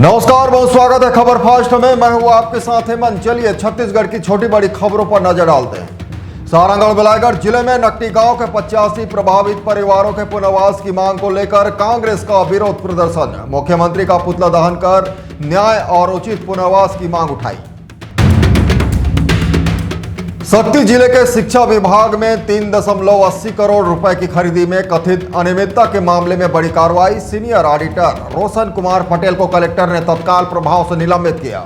नमस्कार, बहुत स्वागत है खबर फास्ट में। मैं हूं आपके साथ हेमंत। चलिए छत्तीसगढ़ की छोटी बड़ी खबरों पर नजर डालते हैं। सारंगढ़ बिलाईगढ़ जिले में नकटी गांव के 85 प्रभावित परिवारों के पुनर्वास की मांग को लेकर कांग्रेस का विरोध प्रदर्शन। मुख्यमंत्री का पुतला दहन कर न्याय और उचित पुनर्वास की मांग उठाई। शक्ति जिले के शिक्षा विभाग में 3.80 करोड़ रुपए की खरीदी में कथित अनियमितता के मामले में बड़ी कार्रवाई। सीनियर ऑडिटर रोशन कुमार पटेल को कलेक्टर ने तत्काल प्रभाव से निलंबित किया।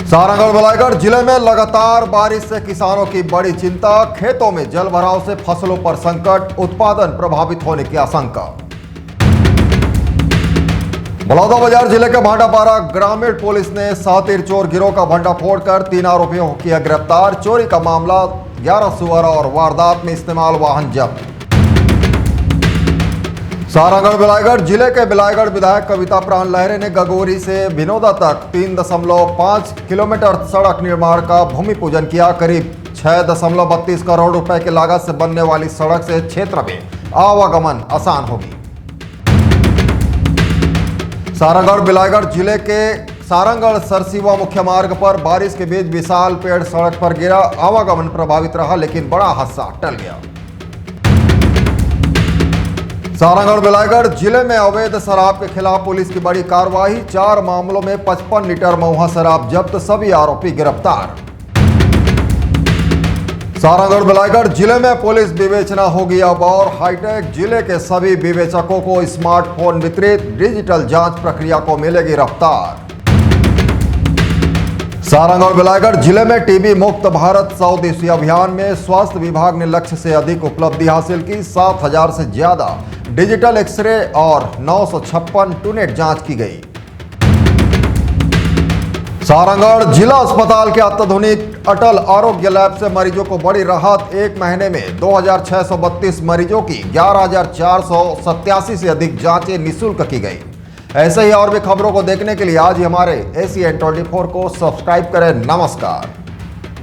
सारंगढ़ बिलाईगढ़ जिले में लगातार बारिश से किसानों की बड़ी चिंता। खेतों में जल भराव से फसलों पर संकट, उत्पादन प्रभावित होने की आशंका। बलौदाबाजार जिले के भाटापारा ग्रामीण पुलिस ने सातिर चोर गिरोह का भंडाफोड़ कर 3 आरोपियों को किया गिरफ्तार। चोरी का मामला 11 सुअर और वारदात में इस्तेमाल वाहन जब्त। सारंगढ़ बिलाईगढ़ जिले के बिलाईगढ़ विधायक कविता प्राण लहरे ने गगोरी से विनोदा तक 3.5 किलोमीटर सड़क निर्माण का भूमि पूजन किया। करीब 6.32 करोड़ रुपए की लागत से बनने वाली सड़क से क्षेत्र में आवागमन आसान होगी। सारंगढ़ बिलाईगढ़ जिले के सारंगढ़ सरसीवा मुख्य मार्ग पर बारिश के बीच विशाल पेड़ सड़क पर गिरा। आवागमन प्रभावित रहा, लेकिन बड़ा हादसा टल गया। सारंगढ़ बिलाईगढ़ जिले में अवैध शराब के खिलाफ पुलिस की बड़ी कार्रवाई। 4 मामलों में 55 लीटर महुआ शराब जब्त, सभी आरोपी गिरफ्तार। सारंगढ़ बिलाईगढ़ जिले में पुलिस विवेचना होगी अब और। हाईटेक जिले के सभी विवेचकों को स्मार्टफोन वितरित, डिजिटल जांच प्रक्रिया को मिलेगी रफ्तार। सारंगढ़ बिलाईगढ़ जिले में टीबी मुक्त भारत 100 दिवसीय अभियान में स्वास्थ्य विभाग ने लक्ष्य से अधिक उपलब्धि हासिल की। 7000 से ज्यादा डिजिटल एक्सरे और 956 टूनेट जांच की गई। सारंगढ़ जिला अस्पताल के अत्याधुनिक अटल आरोग्य लैब से मरीजों को बड़ी राहत। 1 महीने में 2632 मरीजों की 11487 से अधिक जांचें निःशुल्क की गई। ऐसे ही और भी खबरों को देखने के लिए आज ही हमारे ACN24 को सब्सक्राइब करें। नमस्कार।